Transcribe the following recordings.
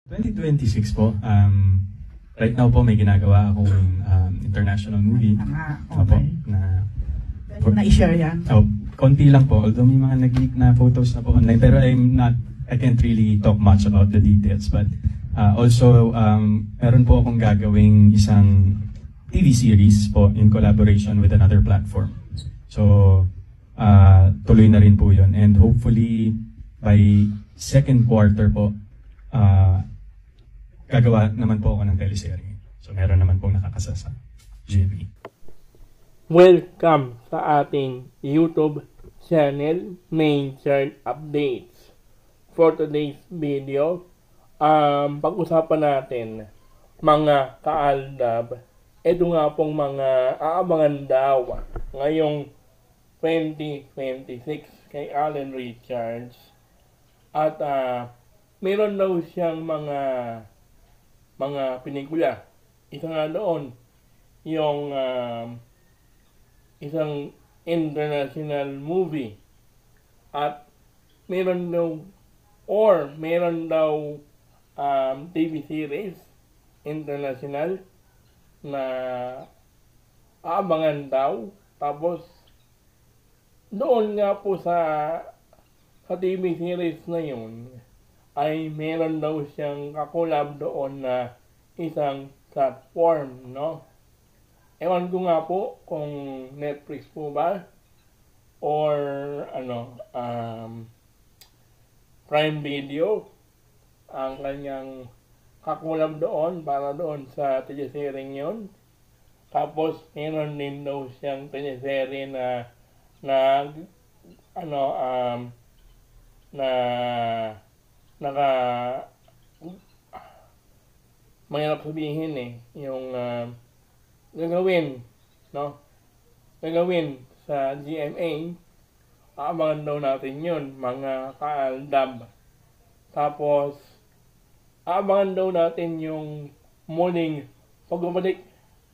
2026 po, right now po may ginagawa akong international movie. Opo, Okay. na Pwede na i-share yan. konti lang po, although may mga nag-leak na photos na po online, pero I can't really talk much about the details. But also, meron po akong gagawing isang TV series po in collaboration with another platform. So, tuloy na rin po yun. And hopefully, by second quarter po, gagawa naman po ako ng teleserye. So, meron naman pong nakakasa sa GMA. Welcome sa ating YouTube channel, Main Chart Updates. For today's video, pag-usapan natin mga kaaldab. Ito nga pong mga aabangan daw ngayong 2026 kay Allen Richards. At meron daw siyang mga pelikula. Isa nga doon, yung isang international movie. At meron daw TV series international na aabangan daw. Tapos doon nga po sa TV series na yun ay meron daw siyang kakolab doon na isang platform, no? Ewan ko nga po kung Netflix po ba or Prime Video ang kanyang kakulab doon para doon sa teleserye yun. Tapos meron din daw siyang teleserye na mahirap sabihin yung gagawin sa GMA. Aabangan daw natin yun, mga kaaldab. Tapos aabangan daw natin yung muling pagbabalik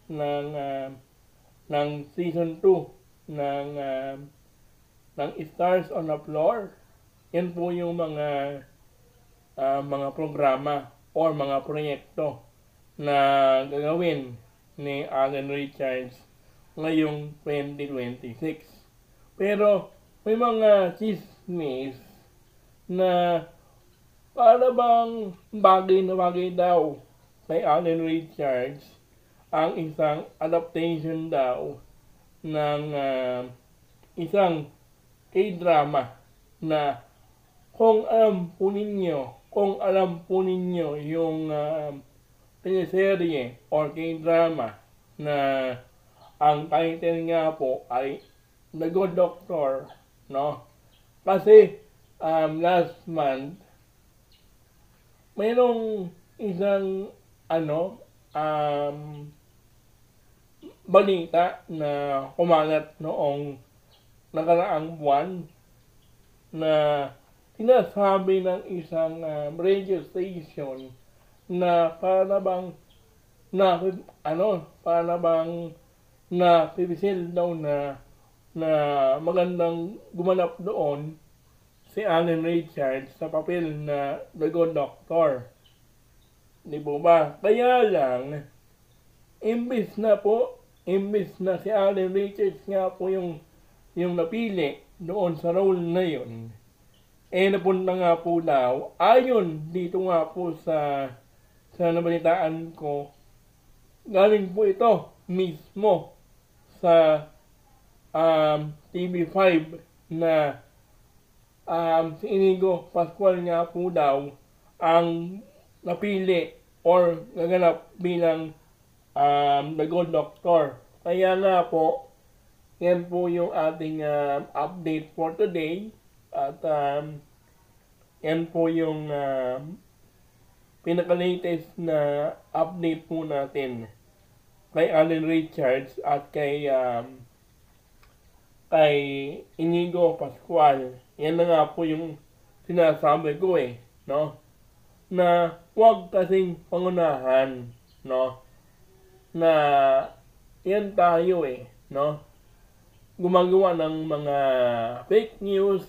ng season 2 ng Stars on the Floor. Yan po yung mga programa or mga proyekto na gagawin ni Allen Richards ngayong 2026. Pero may mga chismis na para bang bagay na bagay daw kay Allen Richards ang isang adaptation daw ng isang K-drama na kung alam po ninyo yung teleserye or K-drama na ang title nga po ay The Good Doctor, no? Kasi last month mayroong isang balita na kumalat noong nakaraang buwan na sinasabi ng isang radio station na para bang pipisil daw na magandang gumanap doon si Allen Richards sa papel na The Good Doctor. Di po ba? Kaya lang, imbis na si Allen Richards nga po yung napili doon sa role na yun, napunta nga po daw, ayon dito nga po sa nabalitaan ko, galing po ito mismo sa TV5 na si Inigo Pascual nga po daw ang napili or gaganap bilang The Good Doctor. Kaya nga po, yan po yung ating update for today. At yan po yung pinaka-latest na update po natin kay Allen Richards at kay Inigo Pascual. Yan na nga po yung sinasabi ko no? Na huwag kasing pangunahan, no? Na yan tayo no? Gumagawa ng mga fake news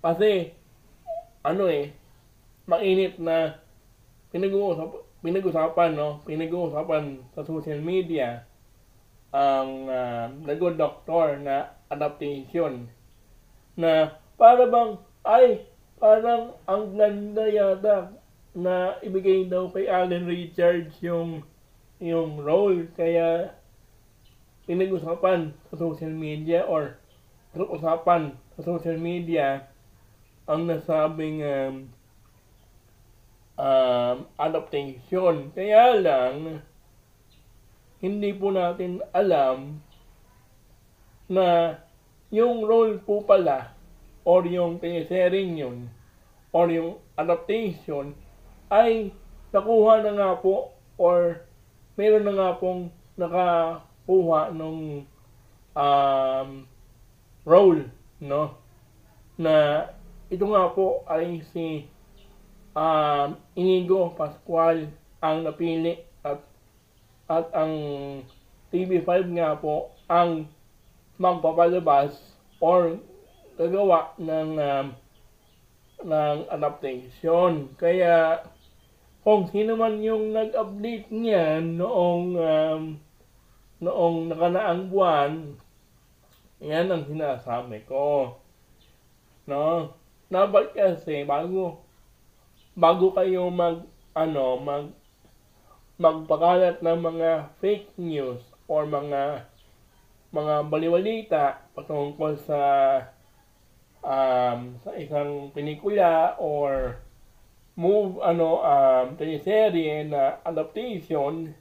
kasi mainit na pinag-uusapan sa social media ang The Good Doctor na adaptation na parang ang ganda yata na ibigay daw kay Alden Richards yung role, kaya pinag-usapan sa social media ang nasabing adaptation. Kaya lang hindi po natin alam na yung role po pala or yung teleserye yun or yung adaptation ay nakuha na nga po or meron na nga pong nakakuha nung role, no? Na ito nga po ay si Inigo Pascual ang napili at ang TV5 nga po ang magpapalabas or gagawa ng adaptation. Kaya kung sino man yung nag-update niyan noong nakaraang buwan, yan ang sinasabi ko. No? Dapat kasi bago kayo magpakalat ng mga fake news or mga baliwalita patungkol sa isang pelikula or teleserye na adaptation,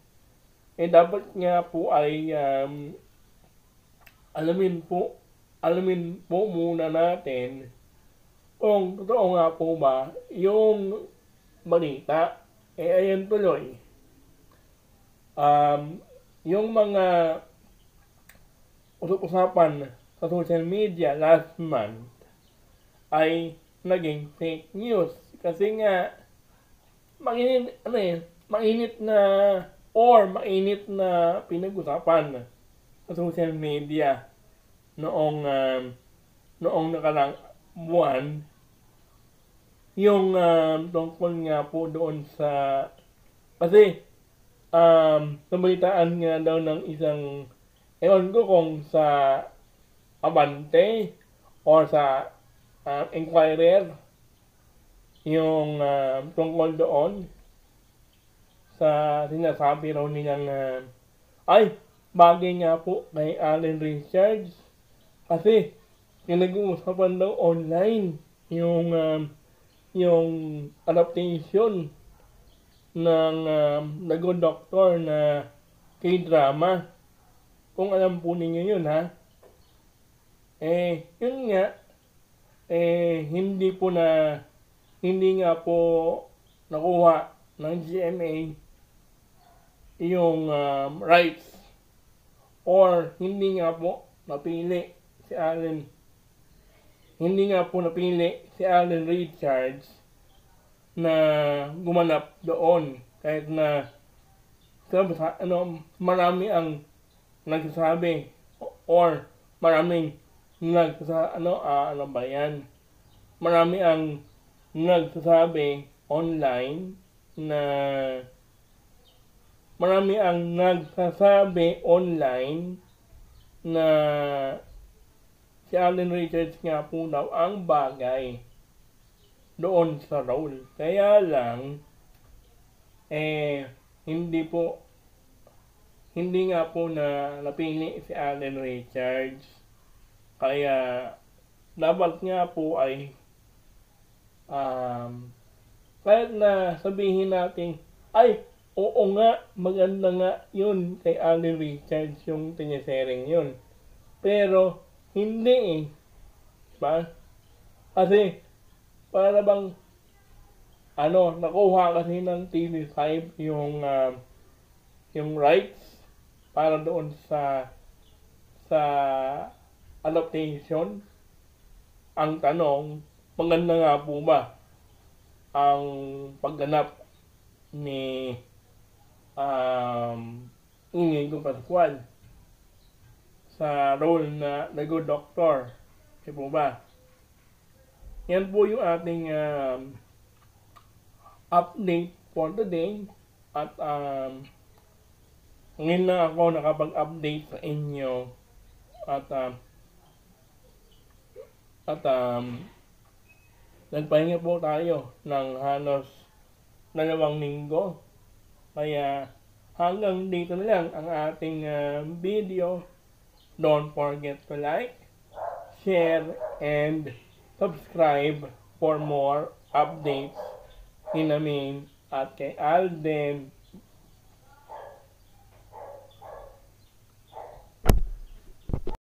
dapat nga po ay alamin po muna natin kung totoo nga po ba yung balita. Ayan tuloy. Yung mga usap-usapan sa social media last month ay naging fake news. Kasi nga, mainit na pinag-usapan sa social media noong nakarang buwan yung tungkol nga po doon sa kasi nabalitaan nga daw ng isang ewan ko kung sa Abante or sa Inquirer yung tungkol doon sa sinasabi raw nilang bagay nga po kay Alden Richards kasi pinag-uusapan daw online yung adaptation ng The Good Doctor na K-drama. Kung alam po ninyo yun, ha? Yun nga, hindi nga po nakuha ng GMA yung rights or hindi nga po napili si Alden Richards na gumanap doon, kahit na marami ang nagsasabi or marami ang nagsasabi online na si Alden Richards nga po daw ang bagay doon sa role. Kaya lang hindi nga po na napili si Alden Richards. Kaya dapat nga po ay kahit na sabihin natin oo nga, maganda nga yun kay Alden Richards yung teleseryeng yun, pero hindi diba? Kasi para bang nakuha kasi ng TV5 yung rights para doon sa adaptation. Ang tanong, maganda nga po ba ang pagganap ni Inigo Pascual sa role na The Good Doctor? Di po ba? Yan po yung ating update for today. At ngayon na ako nakapag-update sa inyo. At nagpahinga po tayo ng halos 2 linggo. Kaya hanggang dito na lang ang ating video. Don't forget to like, share, and subscribe for more updates kay Namin at kay Alden